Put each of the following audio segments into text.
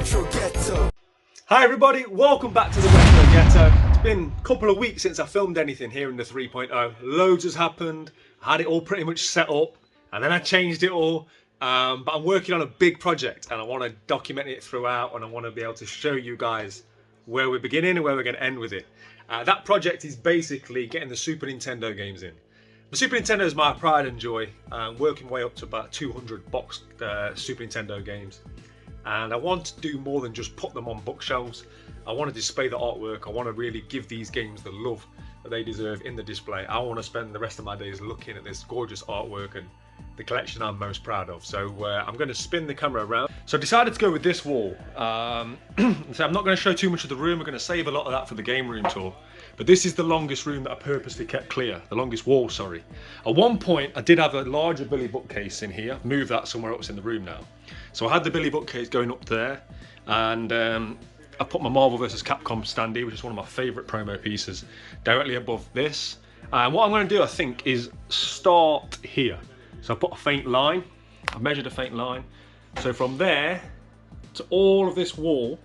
Retro Ghetto. Hi everybody, welcome back to the Retro Ghetto. It's been a couple of weeks since I filmed anything here in the 3.0. Loads has happened. I had it all pretty much set up and then I changed it all. But I'm working on a big project and I want to document it throughout, and I want to be able to show you guys where we're beginning and where we're going to end with it. That project is basically getting the Super Nintendo games in. The Super Nintendo is my pride and joy. I'm working my way up to about 200 boxed Super Nintendo games. And I want to do more than just put them on bookshelves. I want to display the artwork. I want to really give these games the love that they deserve in the display. I want to spend the rest of my days looking at this gorgeous artwork and the collection I'm most proud of. So I'm going to spin the camera around. So I decided to go with this wall. So I'm not going to show too much of the room. We're going to save a lot of that for the game room tour. But this is the longest room that I purposely kept clear. The longest wall, sorry. At one point, I did have a larger Billy bookcase in here. I've moved that somewhere else in the room now. So I had the Billy bookcase going up there. And I put my Marvel vs. Capcom standee, which is one of my favourite promo pieces, directly above this. And what I'm going to do, I think, is start here. So I put a faint line. I've measured a faint line. So from there to all of this wall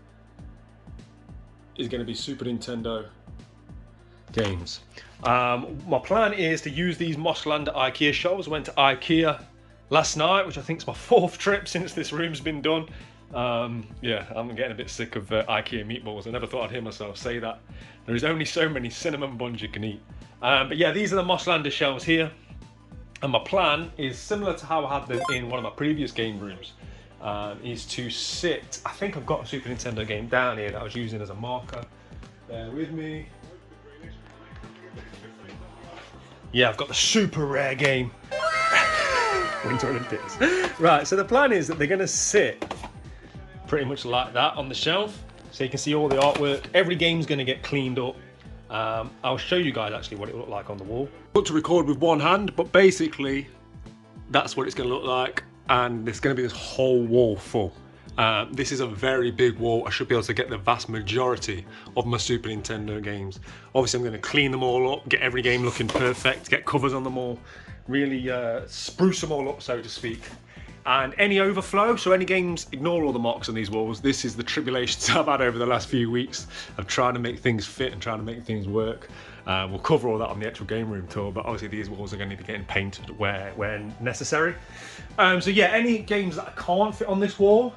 is going to be Super Nintendo games. My plan is to use these Mosslander IKEA shelves. I went to IKEA last night, which I think is my 4th trip since this room's been done. Yeah, I'm getting a bit sick of IKEA meatballs. I never thought I'd hear myself say that. There is only so many cinnamon buns you can eat. But yeah, these are the Mosslander shelves here. And my plan is similar to how I had them in one of my previous game rooms. Is to sit, I think I've got a Super Nintendo game down here that I was using as a marker. Bear with me. Yeah, I've got the super rare game. Winter Olympics. Right, so the plan is that they're going to sit pretty much like that on the shelf. So you can see all the artwork. Every game's going to get cleaned up. I'll show you guys actually what it will look like on the wall. I want to record with one hand, but basically that's what it's going to look like. And there's going to be this whole wall full. This is a very big wall. I should be able to get the vast majority of my Super Nintendo games. Obviously I'm going to clean them all up, get every game looking perfect, get covers on them all, really spruce them all up, so to speak. And any overflow, so any games, ignore all the marks on these walls. This is the tribulations I've had over the last few weeks of trying to make things fit and trying to make things work. We'll cover all that on the actual game room tour, but obviously these walls are going to be getting painted where necessary. So yeah, any games that I can't fit on this wall,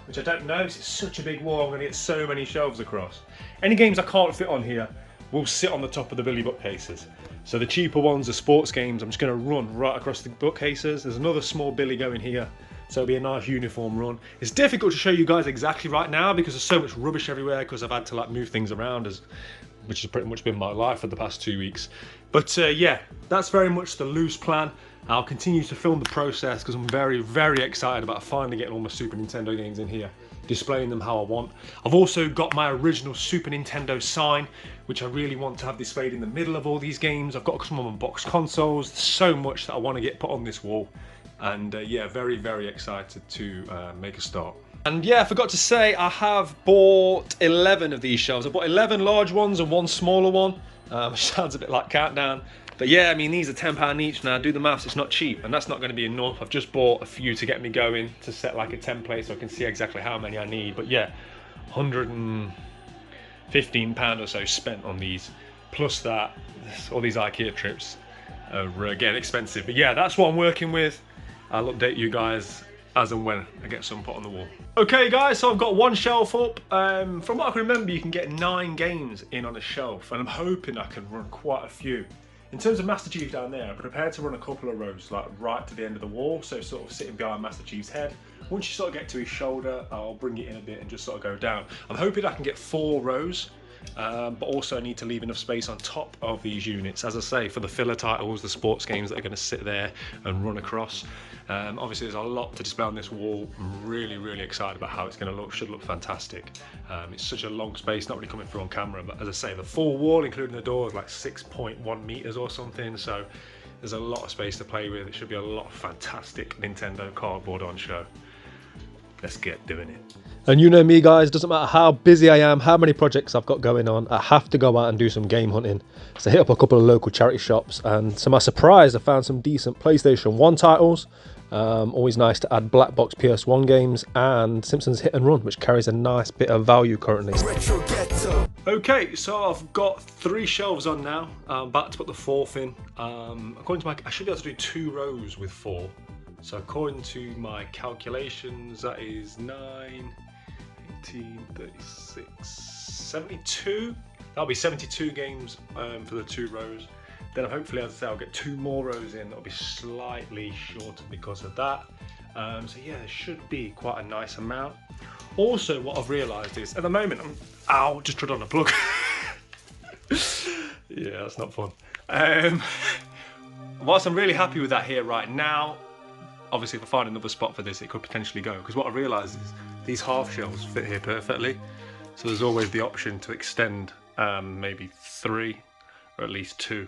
which I don't know, it's such a big wall, I'm going to get so many shelves across. Any games I can't fit on here will sit on the top of the Billy bookcases. So the cheaper ones, the sports games, I'm just going to run right across the bookcases. There's another small Billy going here, so it'll be a nice uniform run. It's difficult to show you guys exactly right now because there's so much rubbish everywhere because I've had to like move things around, which has pretty much been my life for the past 2 weeks. But yeah, that's very much the loose plan. I'll continue to film the process because I'm very, very excited about finally getting all my Super Nintendo games in here, displaying them how I want. I've also got my original Super Nintendo sign, which I really want to have displayed in the middle of all these games. I've got some of my box consoles. There's so much that I want to get put on this wall. And yeah, very, very excited to make a start. And yeah, I forgot to say, I have bought 11 of these shelves. I bought 11 large ones and one smaller one, which sounds a bit like Countdown. But yeah, I mean, these are £10 each now. Do the maths, it's not cheap, and that's not going to be enough. I've just bought a few to get me going, to set like a template so I can see exactly how many I need. But yeah, £115 or so spent on these. Plus that, all these IKEA trips are getting expensive. But yeah, that's what I'm working with. I'll update you guys as and when I get some put on the wall. Okay guys, so I've got one shelf up. From what I can remember, you can get 9 games in on a shelf, and I'm hoping I can run quite a few. In terms of Master Chief down there, I'm prepared to run a couple of rows like right to the end of the wall, so sort of sitting behind Master Chief's head. Once you sort of get to his shoulder, I'll bring it in a bit and just sort of go down. I'm hoping I can get 4 rows, but also I need to leave enough space on top of these units, as I say, for the filler titles, the sports games that are going to sit there and run across. Obviously there's a lot to display on this wall. I'm really, really excited about how it's going to look. Should look fantastic. It's such a long space, not really coming through on camera, but as I say, the full wall, including the door, is like 6.1 meters or something, so there's a lot of space to play with. It should be a lot of fantastic Nintendo cardboard on show. Let's get doing it. And you know me guys, doesn't matter how busy I am, how many projects I've got going on, I have to go out and do some game hunting. So I hit up a couple of local charity shops, and to my surprise I found some decent PlayStation 1 titles, Always nice to add black box PS1 games and Simpsons Hit and Run, which carries a nice bit of value currently. Okay, so I've got 3 shelves on now. I'm about to put the 4th in. According to I should be able to do 2 rows with 4. So according to my calculations, that is 9, 18, 36, 72. That'll be 72 games for the 2 rows. Then hopefully, as I say, I'll get 2 more rows in. That'll be slightly shorter because of that. So yeah, there should be quite a nice amount. Also, what I've realised is, at the moment, ow, just trod on a plug. Yeah, that's not fun. Whilst I'm really happy with that here right now, obviously if I find another spot for this, it could potentially go. Because what I realised is these half shelves fit here perfectly. So there's always the option to extend maybe 3 or at least 2.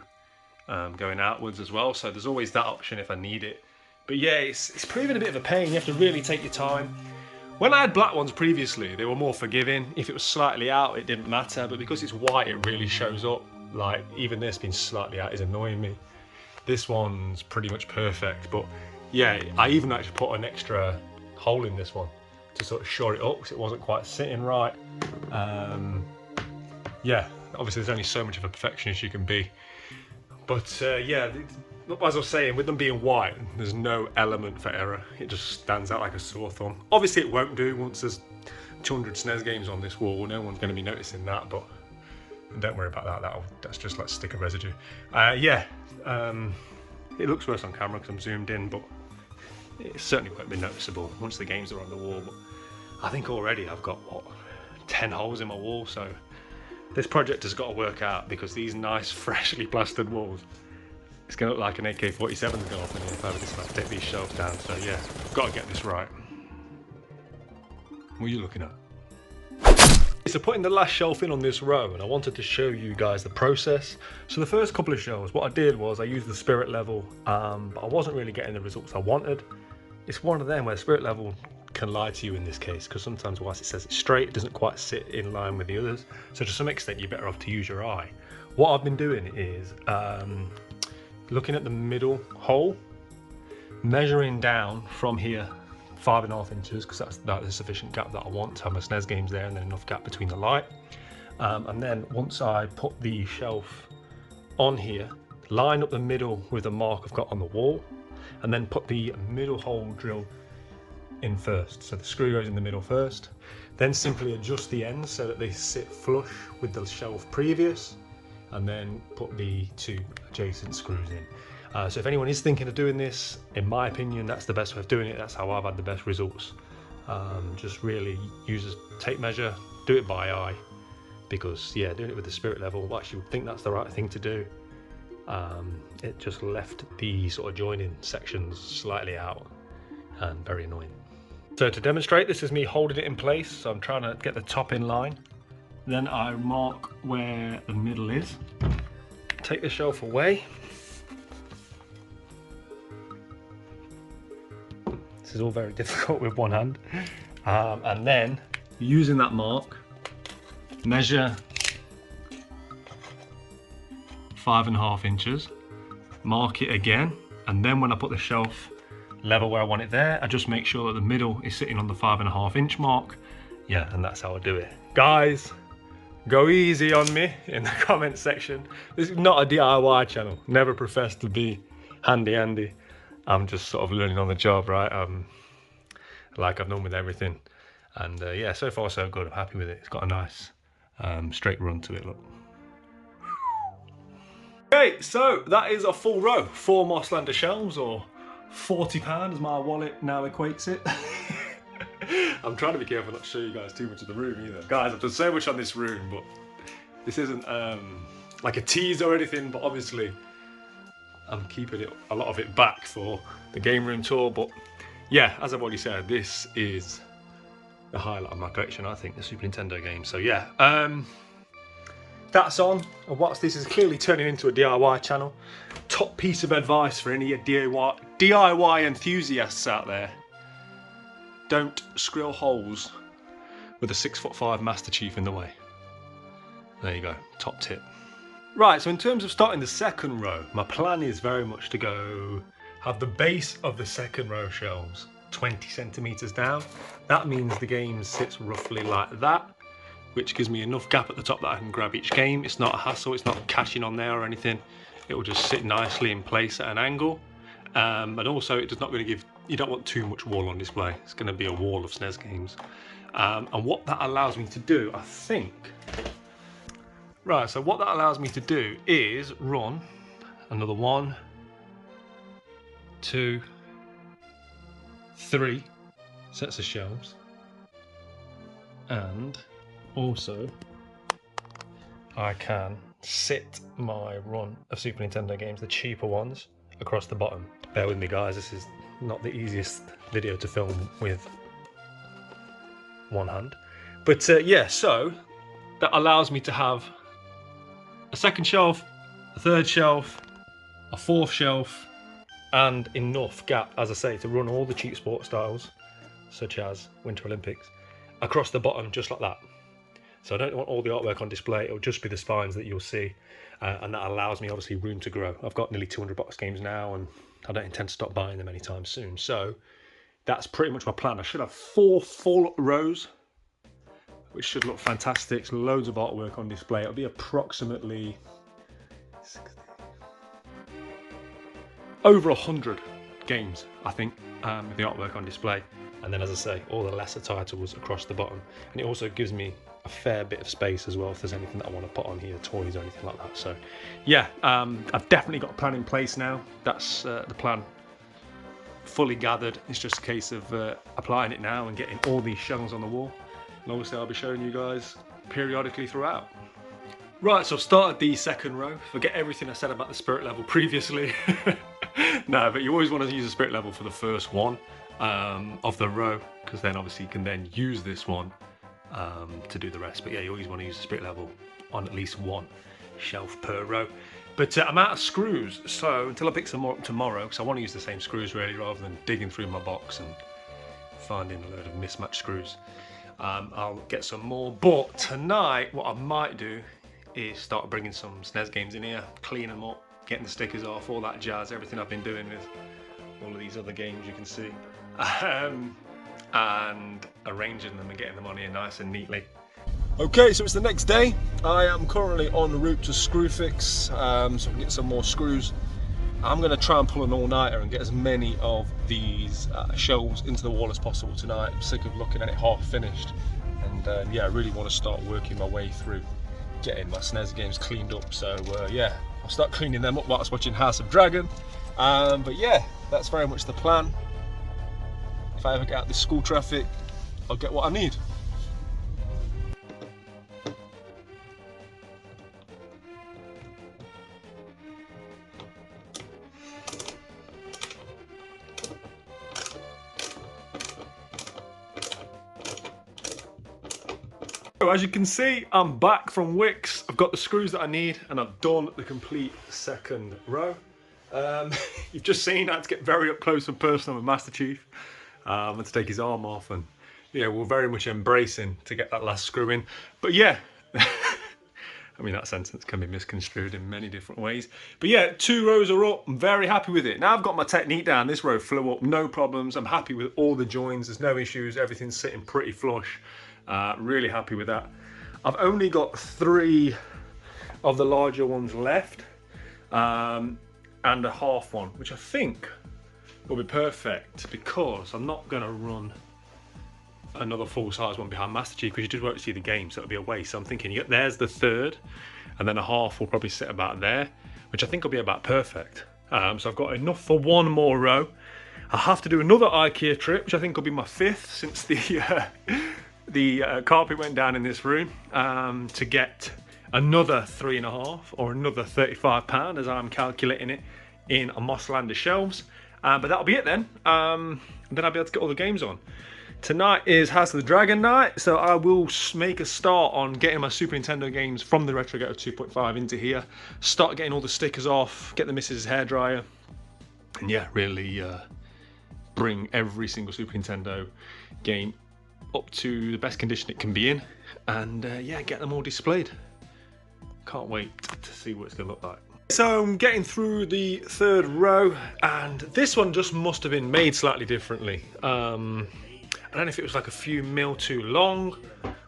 Going outwards as well, so there's always that option if I need it. But yeah, it's proven a bit of a pain. You have to really take your time. When I had black ones previously, they were more forgiving. If it was slightly out, it didn't matter, but because it's white, it really shows up. Like, even this being slightly out is annoying me. This one's pretty much perfect, but yeah, I even actually put an extra hole in this one to sort of shore it up because it wasn't quite sitting right. Yeah, obviously there's only so much of a perfectionist you can be. But yeah, as I was saying, with them being white, there's no element for error. It just stands out like a sore thumb. Obviously it won't do once there's 200 SNES games on this wall. No one's going to be noticing that, but don't worry about that. That's just like sticker residue. Yeah, it looks worse on camera because I'm zoomed in, but it certainly won't be noticeable once the games are on the wall. But I think already I've got, what, 10 holes in my wall, so this project has got to work out because these nice freshly plastered walls, it's going to look like an AK-47's going off in here if I ever decide to take these shelves down. So yeah, I've got to get this right. What are you looking at? So putting the last shelf in on this row, and I wanted to show you guys the process. So the first couple of shelves, what I did was I used the spirit level, but I wasn't really getting the results I wanted. It's one of them where spirit level can lie to you in this case, because sometimes whilst it says it's straight, it doesn't quite sit in line with the others. So to some extent, you're better off to use your eye. What I've been doing is looking at the middle hole, measuring down from here 5.5 inches, because that's the sufficient gap that I want to have my SNES games there, and then enough gap between the light. And then once I put the shelf on here, line up the middle with the mark I've got on the wall, and then put the middle hole drill in first. So the screw goes in the middle first, then simply adjust the ends so that they sit flush with the shelf previous, and then put the 2 adjacent screws in. So if anyone is thinking of doing this, in my opinion, that's the best way of doing it. That's how I've had the best results. Just really use a tape measure, do it by eye, because yeah, doing it with the spirit level, I actually think that's the right thing to do. It just left the sort of joining sections slightly out and very annoying. So to demonstrate, this is me holding it in place. So I'm trying to get the top in line. Then I mark where the middle is. Take the shelf away. This is all very difficult with one hand. And then, using that mark, measure 5.5 inches, mark it again, and then when I put the shelf level where I want it there, I just make sure that the middle is sitting on the 5.5 inch mark. Yeah, and that's how I do it. Guys, go easy on me in the comment section. This is not a DIY channel. Never professed to be handy. I'm just sort of learning on the job, right? Like I've done with everything. And yeah, so far so good. I'm happy with it. It's got a nice straight run to it, look. Okay, so that is a full row. 4 Mosslander shelves, or £40 as my wallet now equates it. I'm trying to be careful not to show you guys too much of the room either. Guys, I've done so much on this room, but this isn't like a tease or anything, but obviously I'm keeping it, a lot of it back for the game room tour. But yeah, as I've already said, this is the highlight of my collection, I think, the Super Nintendo game. So yeah, that's on. And whilst this is clearly turning into a DIY channel, top piece of advice for any DIY enthusiasts out there: don't skrill holes with a 6'5" Master Chief in the way. There you go, top tip. Right, so in terms of starting the second row, my plan is very much to go have the base of the second row shelves 20 centimeters down. That means the game sits roughly like that, which gives me enough gap at the top that I can grab each game. It's not a hassle, it's not caching on there or anything. It will just sit nicely in place at an angle. And also it does not going to give, you don't want too much wall on display. It's going to be a wall of SNES games. And what that allows me to do, I think, right, so what that allows me to do is run another 1, 2, 3 sets of shelves, and also I can sit my run of Super Nintendo games, the cheaper ones, across the bottom. Bear with me guys, this is not the easiest video to film with one hand. But yeah, so that allows me to have a second shelf, a third shelf, a fourth shelf, and enough gap, as I say, to run all the cheap sport styles, such as Winter Olympics, across the bottom, just like that. So I don't want all the artwork on display, it'll just be the spines that you'll see, and that allows me obviously room to grow. I've got nearly 200 box games now, and I don't intend to stop buying them anytime soon. So that's pretty much my plan. I should have 4 full rows, which should look fantastic. Loads of artwork on display. It'll be approximately over 100 games, I think, with the artwork on display. And then, as I say, all the lesser titles across the bottom. And it also gives me a fair bit of space as well if there's anything that I want to put on here, toys or anything like that. So yeah, I've definitely got a plan in place now. That's the plan fully gathered. It's just a case of applying it now and getting all these shelves on the wall. And obviously I'll be showing you guys periodically throughout. Right, so I've started the second row. Forget everything I said about the spirit level previously. No, but you always want to use the spirit level for the first one of the row, because then obviously you can then use this one to do the rest. But yeah, you always want to use the spirit level on at least one shelf per row. But I'm out of screws, so until I pick some more up tomorrow, because I want to use the same screws really, rather than digging through my box and finding a load of mismatched screws. I'll get some more, but tonight what I might do is start bringing some SNES games in here, clean them up, getting the stickers off, all that jazz, everything I've been doing with all of these other games you can see, and arranging them and getting them on here nice and neatly. Okay, so it's the next day. I am currently en route to Screwfix, so I can get some more screws. I'm going to try and pull an all-nighter and get as many of these shelves into the wall as possible tonight. I'm sick of looking at it half finished, and yeah, I really want to start working my way through getting my SNES games cleaned up. So yeah, I'll start cleaning them up whilst watching House of Dragon. But yeah, that's very much the plan. If I ever get out this school traffic, I'll get what I need. So as you can see, I'm back from Wix. I've got the screws that I need, and I've done the complete second row. You've just seen I had to get very up close and personal with Master Chief. I had to take his arm off, and yeah, we're very much embracing to get that last screw in. But yeah, I mean, that sentence can be misconstrued in many different ways. But yeah, 2 rows are up. I'm very happy with it. Now I've got my technique down. This row flew up, no problems. I'm happy with all the joins. There's no issues. Everything's sitting pretty flush. Really happy with that. I've only got 3 of the larger ones left, and a half one, which I think will be perfect, because I'm not going to run another full-size one behind Master Chief, because you just won't see the game, so it'll be a waste. So I'm thinking, there's the third, and then a half will probably sit about there, which I think will be about perfect. So I've got enough for 1 more row. I'll have to do another IKEA trip, which I think will be my 5th since the carpet went down in this room, to get another 3.5 or another £35, as I'm calculating it, in a Mosslander shelves. But that'll be it then. Then I'll be able to get all the games on. Tonight is House of the Dragon night, so I will make a start on getting my Super Nintendo games from the Retro Ghetto 2.5 into here, start getting all the stickers off, get the missus' hairdryer, and yeah, really bring every single Super Nintendo game up to the best condition it can be in, and yeah, get them all displayed. Can't wait to see what it's going to look like. So I'm getting through the third row, and this one just must have been made slightly differently. I don't know if it was like a few mil too long,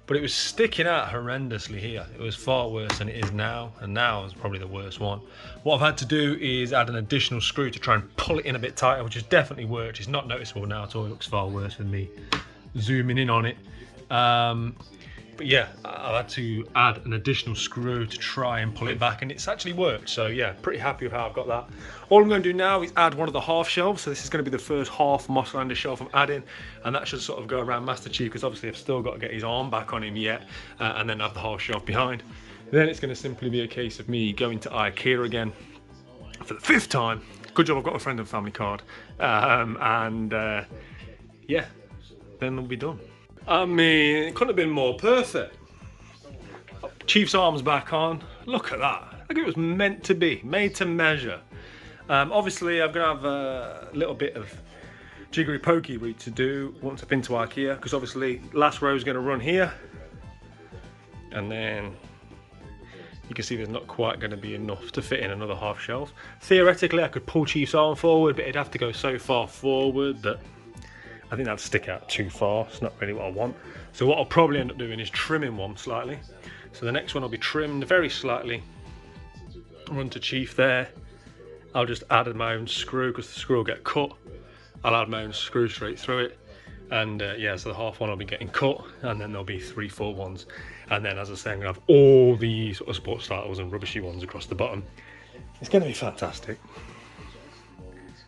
but it was sticking out horrendously here. It was far worse than it is now, and now is probably the worst one. What I've had to do is add an additional screw to try and pull it in a bit tighter, which has definitely worked. It's not noticeable now at all. It looks far worse with me zooming in on it. But yeah, I've had to add an additional screw to try and pull it back, and it's actually worked. So yeah, pretty happy with how I've got that. All I'm going to do now is add one of the half shelves. So this is going to be the first half Moss Lander shelf I'm adding, and that should sort of go around Master Chief, because obviously I've still got to get his arm back on him yet, and then have the half shelf behind. Then it's going to simply be a case of me going to IKEA again for the 5th time. Good job I've got a friend and family card, yeah, then we'll be done. I mean, it couldn't have been more perfect. Chief's arms back on. Look at that. Like it was meant to be, made to measure. Obviously, I'm going to have a little bit of jiggery pokey to do once I've been to IKEA, because obviously last row is going to run here, and then you can see there's not quite going to be enough to fit in another half shelf. Theoretically, I could pull Chief's arm forward, but it'd have to go so far forward that I think that'd stick out too far. It's not really what I want. So what I'll probably end up doing is trimming one slightly. So the next one will be trimmed very slightly. Run to Chief there. I'll just add my own screw, because the screw will get cut. I'll add my own screw straight through it. And yeah, so the half one will be getting cut, and then there'll be 3 full ones. And then, as I say, I'm going to have all the sort of sports titles and rubbishy ones across the bottom. It's going to be fantastic.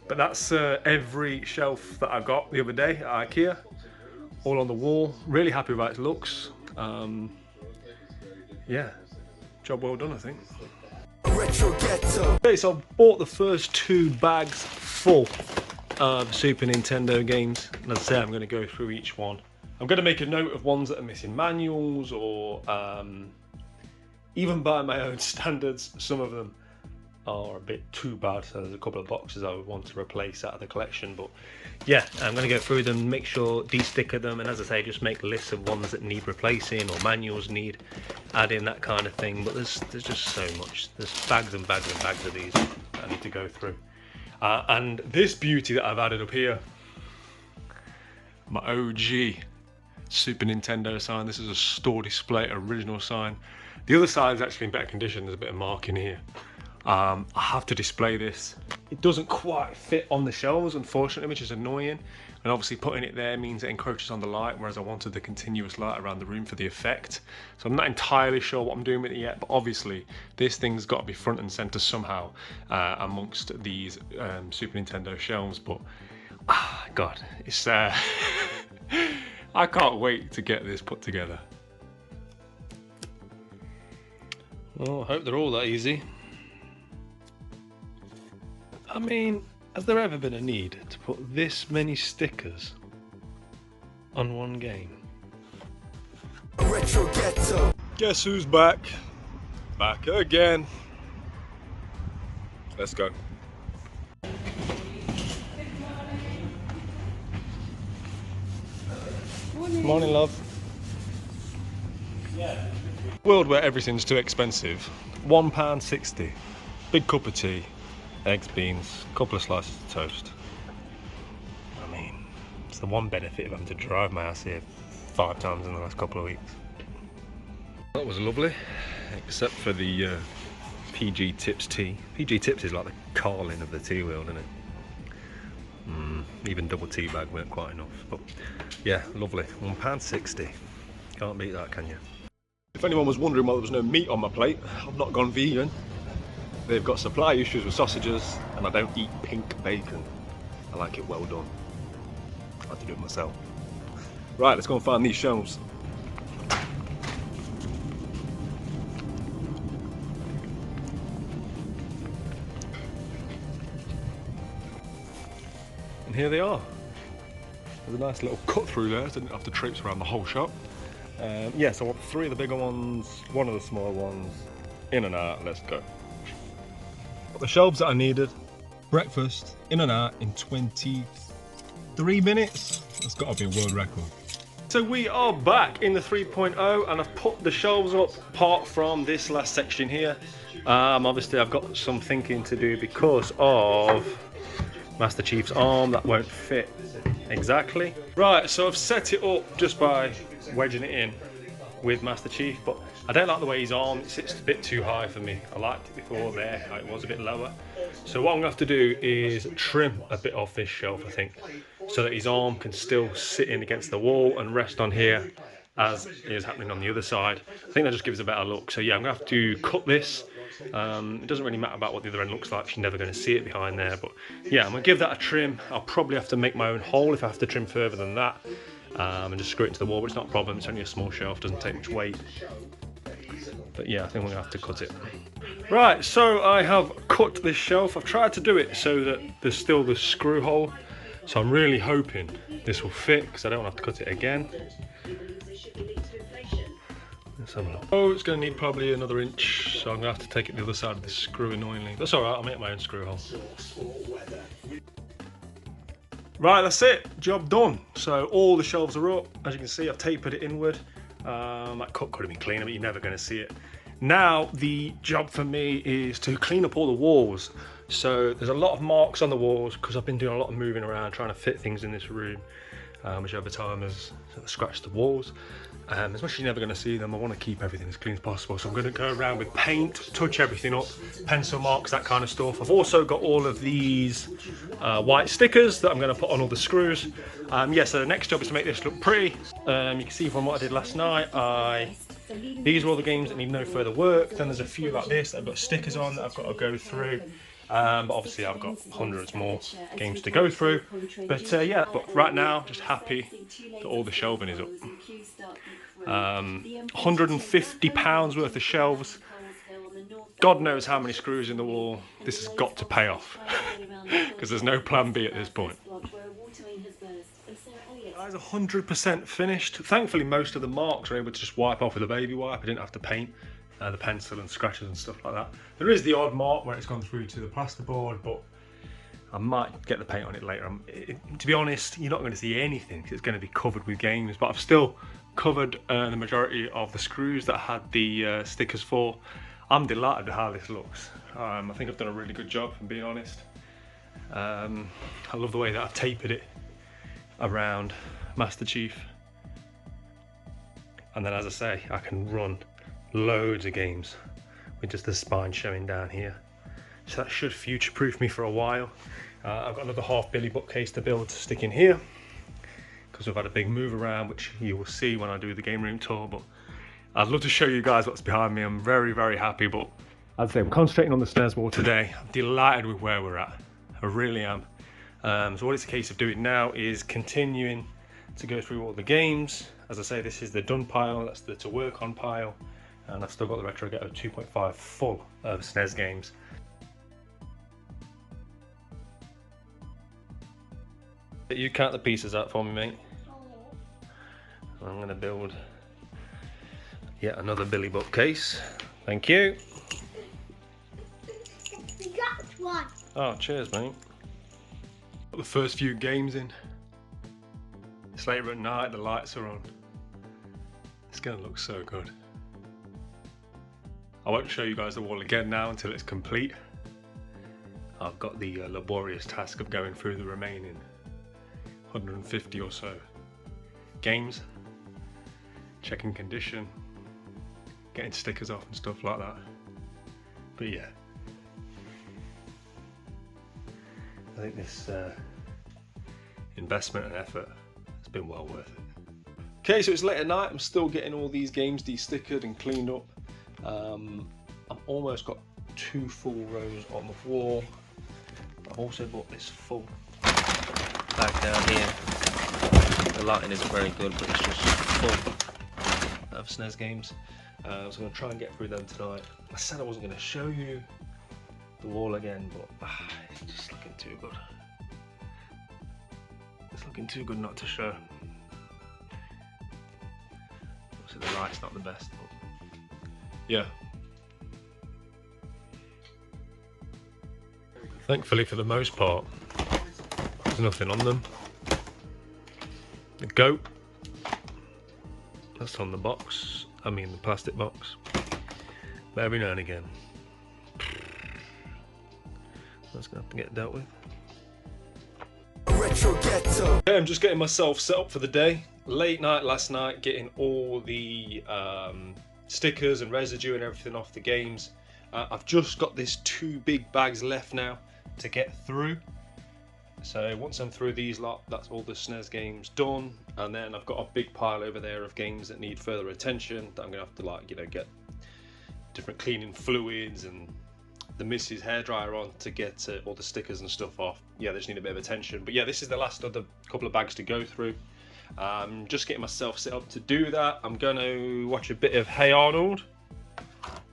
But that's every shelf that I got the other day at IKEA, all on the wall. Really happy with how it looks. Yeah, job well done, I think. Okay, so I bought the first 2 bags full of Super Nintendo games, and as I say, I'm going to go through each one. I'm going to make a note of ones that are missing manuals, or even by my own standards, some of them are a bit too bad, so there's a couple of boxes I would want to replace out of the collection. But yeah, I'm going to go through them, make sure, de-sticker them, and as I say, just make lists of ones that need replacing or manuals need adding, that kind of thing. But there's just so much. There's bags and bags and bags of these that I need to go through. And this beauty that I've added up here, my OG Super Nintendo sign. This is a store display original sign. The other side is actually in better condition. There's a bit of marking here. I have to display this. It doesn't quite fit on the shelves, unfortunately, which is annoying. And obviously putting it there means it encroaches on the light, whereas I wanted the continuous light around the room for the effect. So I'm not entirely sure what I'm doing with it yet, but obviously this thing's got to be front and center somehow amongst these Super Nintendo shelves. But God, it's I can't wait to get this put together. Well, I hope they're all that easy. I mean, has there ever been a need to put this many stickers on one game? Retro Ghetto. Guess who's back? Back again. Let's go. Morning, love. Yeah. World where everything's too expensive. £1.60. Big cup of tea. Eggs, beans, a couple of slices of toast. I mean, it's the one benefit of having to drive my ass here 5 times in the last couple of weeks. That was lovely, except for the PG Tips tea. PG Tips is like the Carlin of the tea world, isn't it? Even double tea bag weren't quite enough. But yeah, lovely. £1.60. Can't beat that, can you? If anyone was wondering why there was no meat on my plate, I've not gone vegan. They've got supply issues with sausages, and I don't eat pink bacon. I like it well done. I have to do it myself. Right, let's go and find these shelves. And here they are. There's a nice little cut through there, so I didn't have to traipse around the whole shop. Yeah, so I want 3 of the bigger ones, 1 of the smaller ones, in and out, let's go. Got the shelves that I needed, breakfast, in and out in 23 minutes. That's got to be a world record. So we are back in the 3.0 and I've put the shelves up apart from this last section here. Obviously I've got some thinking to do because of Master Chief's arm that won't fit exactly. Right, so I've set it up just by wedging it in with Master Chief, but I don't like the way his arm sits a bit too high for me. I liked it before there, it was a bit lower. So what I'm going to have to do is trim a bit off this shelf, I think, so that his arm can still sit in against the wall and rest on here as is happening on the other side. I think that just gives a better look. So yeah, I'm going to have to cut this. It doesn't really matter about what the other end looks like, you're never going to see it behind there, but yeah, I'm going to give that a trim. I'll probably have to make my own hole if I have to trim further than that, and just screw it into the wall, but it's not a problem, it's only a small shelf, doesn't take much weight. But yeah, I think we're going to have to cut it. Right, so I have cut this shelf. I've tried to do it so that there's still the screw hole, so I'm really hoping this will fit because I don't have to cut it again. Let's have a look. Oh, it's going to need probably another inch, so I'm going to have to take it the other side of the screw annoyingly. That's alright, I'll make my own screw hole. Right, that's it, job done. So all the shelves are up. As you can see, I've tapered it inward. That cut could have been cleaner, but you're never going to see it. Now the job for me is to clean up all the walls. So there's a lot of marks on the walls because I've been doing a lot of moving around trying to fit things in this room, which over time has scratched the walls. As much as you're never going to see them, I want to keep everything as clean as possible, so I'm going to go around with paint, touch everything up, pencil marks, that kind of stuff. I've also got all of these white stickers that I'm going to put on all the screws. Yeah, so the next job is to make this look pretty. You can see from what I did last night, these are all the games that need no further work. Then there's a few like this that I've got stickers on that I've got to go through. But obviously I've got hundreds more games to go through. But yeah, but right now, just happy that all the shelving is up. £150 worth of shelves. God knows how many screws in the wall. This has got to pay off because there's no plan B at this point. Guys, 100% finished. Thankfully, most of the marks are able to just wipe off with a baby wipe. I didn't have to paint the pencil and scratches and stuff like that. There is the odd mark where it's gone through to the plasterboard, but I might get the paint on it later. To be honest, you're not going to see anything because it's going to be covered with games, but I've still covered the majority of the screws that I had the stickers for. I'm delighted with how this looks. I think I've done a really good job, if I'm being honest. I love the way that I've tapered it around Master Chief. And then, as I say, I can run loads of games with just the spine showing down here. So that should future-proof me for a while. I've got another half Billy bookcase to build to stick in here because we've had a big move around, which you will see when I do the game room tour, but I'd love to show you guys what's behind me. I'm very, very happy, but I'd say I'm concentrating on the SNES wall today. I'm delighted with where we're at. I really am. So what it's a case of doing now is continuing to go through all the games. As I say, this is the done pile, that's the to work on pile, and I've still got the Retro Ghetto 2.5 full of SNES games. You count the pieces out for me, mate. I'm going to build yet another Billy bookcase. Thank you. We got one. Oh, cheers, mate. Got the first few games in. It's later at night, the lights are on. It's going to look so good. I won't show you guys the wall again now until it's complete. I've got the laborious task of going through the remaining 150 or so games, checking condition, getting stickers off and stuff like that. But yeah, I think this investment and effort has been well worth it. Okay, so it's late at night. I'm still getting all these games de-stickered and cleaned up. I've almost got 2 full rows on the wall. I've also bought this full bag down here. The lighting isn't very good, but it's just full of SNES games. So I'm going to try and get through them tonight. I said I wasn't going to show you the wall again, but it's just looking too good. It's looking too good not to show. Obviously the light's not the best, but yeah. Thankfully, for the most part, there's nothing on them. The goat, That's on the box, I mean the plastic box. But every now and again, that's gonna have to get dealt with. Okay, I'm just getting myself set up for the day. Late night last night, getting all the stickers and residue and everything off the games. I've just got these 2 big bags left now to get through. So once I'm through these lot, that's all the SNES games done, and then I've got a big pile over there of games that need further attention that I'm gonna have to, like, you know, get different cleaning fluids and the missus hairdryer on to get all the stickers and stuff off. Yeah, they just need a bit of attention. But yeah, this is the last of the couple of bags to go through. Just getting myself set up to do that. I'm gonna watch a bit of Hey Arnold,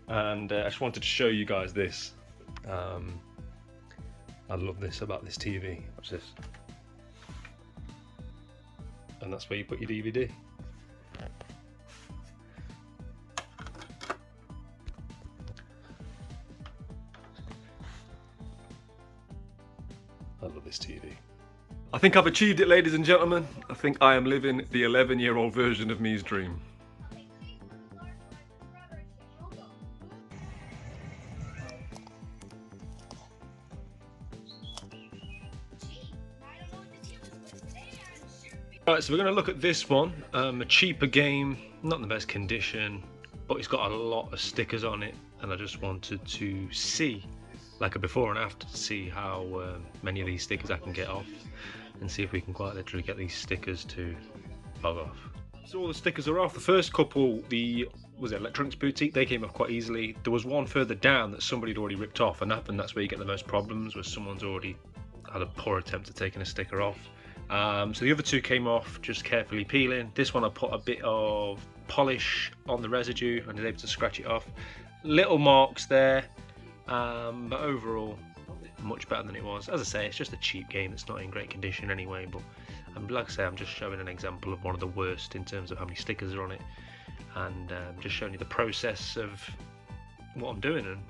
and I just wanted to show you guys this. I love this about this TV. Watch this. And that's where you put your DVD. I love this TV. I think I've achieved it, ladies and gentlemen. I think I am living the 11-year-old version of me's dream. Right, so we're going to look at this one, a cheaper game, not in the best condition, but it's got a lot of stickers on it, and I just wanted to see, like a before and after, to see how many of these stickers I can get off, and see if we can quite literally get these stickers to bug off. So all the stickers are off. The first couple, was it Electronics Boutique, they came off quite easily. There was one further down that somebody had already ripped off, and that's where you get the most problems, where someone's already had a poor attempt at taking a sticker off. So the other 2 came off just carefully peeling. This one I put a bit of polish on the residue and was able to scratch it off. Little marks there, but overall much better than it was. As I say, it's just a cheap game that's not in great condition anyway, but like I say, I'm just showing an example of one of the worst in terms of how many stickers are on it, and just showing you the process of what I'm doing, and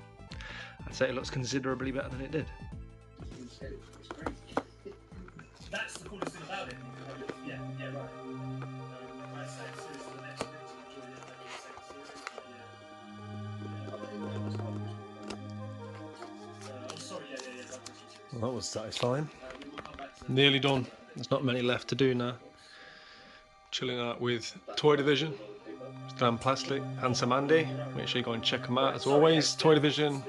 I'd say it looks considerably better than it did. That's the coolest thing about it. Yeah, right. I say it's the next I'm sorry, Well, that was satisfying. Nearly done. There's not many left to do now. Chilling out with Toy Division. Stan Plastic, Handsome Andy. Make sure you go and check them out as always. Toy Division,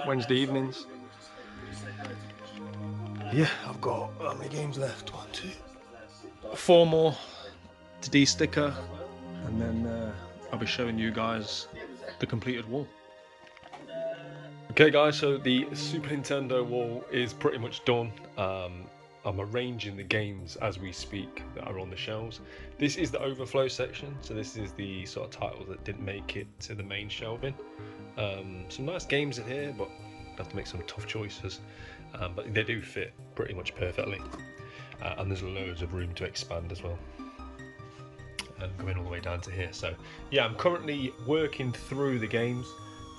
Wednesday evenings. Yeah, I've got how many games left? 1, 2, 4 more to de-sticker, and then I'll be showing you guys the completed wall. Okay guys, so the Super Nintendo wall is pretty much done. I'm arranging the games as we speak that are on the shelves. This is the overflow section, so this is the sort of titles that didn't make it to the main shelving. Some nice games in here, but I have to make some tough choices. But they do fit pretty much perfectly, and there's loads of room to expand as well, and going all the way down to here. So yeah, I'm currently working through the games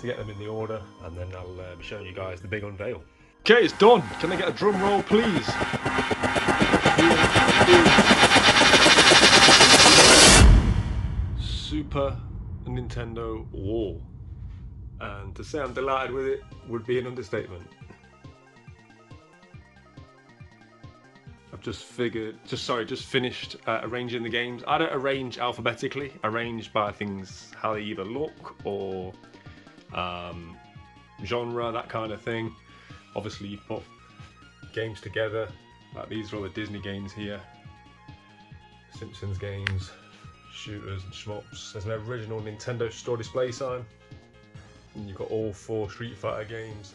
to get them in the order, and then I'll be showing you guys the big unveil. Okay, it's done. Can I get a drum roll, please? Super Nintendo wall, and to say I'm delighted with it would be an understatement. Just finished arranging the games. I don't arrange alphabetically, arrange by things, how they either look or genre, that kind of thing. Obviously you put games together, like these are all the Disney games here, Simpsons games, shooters and shmups. There's an original Nintendo store display sign, and you've got all 4 Street Fighter games,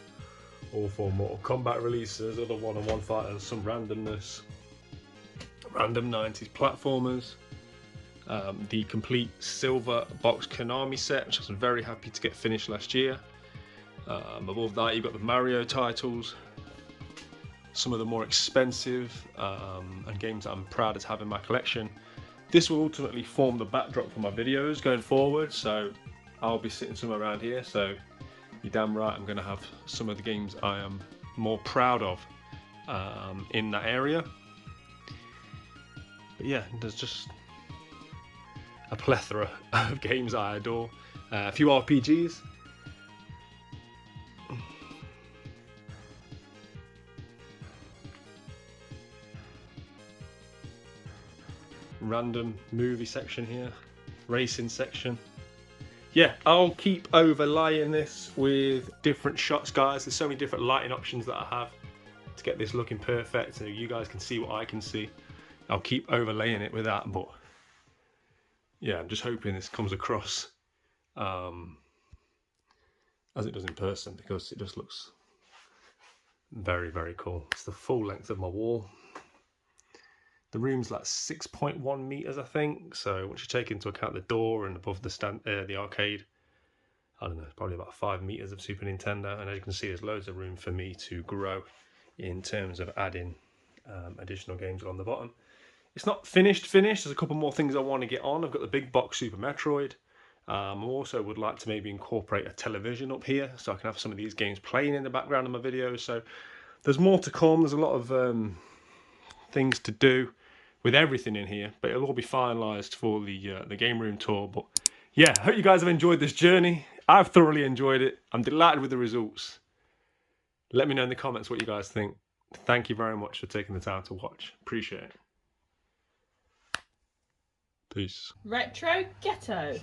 all 4 Mortal Kombat releases, other one-on-one fighters, some randomness, random 90s platformers, the complete silver box Konami set, which I was very happy to get finished last year. Above that you've got the Mario titles, some of the more expensive and games that I'm proud to have in my collection. This will ultimately form the backdrop for my videos going forward, so I'll be sitting somewhere around here, so you're damn right I'm going to have some of the games I am more proud of in that area. But yeah, there's just a plethora of games I adore. A few RPGs. Random movie section here. Racing section. Yeah, I'll keep overlaying this with different shots, guys. There's so many different lighting options that I have to get this looking perfect so you guys can see what I can see. I'll keep overlaying it with that, but yeah, I'm just hoping this comes across as it does in person, because it just looks very, very cool. It's the full length of my wall. The room's like 6.1 meters, I think. So once you take into account the door and above the arcade, I don't know, probably about 5 meters of Super Nintendo. And as you can see, there's loads of room for me to grow in terms of adding additional games on the bottom. It's not finished. There's a couple more things I want to get on. I've got the big box Super Metroid. I also would like to maybe incorporate a television up here so I can have some of these games playing in the background of my videos. So there's more to come. There's a lot of things to do with everything in here, but it'll all be finalised for the game room tour. But yeah, I hope you guys have enjoyed this journey. I've thoroughly enjoyed it. I'm delighted with the results. Let me know in the comments what you guys think. Thank you very much for taking the time to watch. Appreciate it. Peace. Retro Ghetto.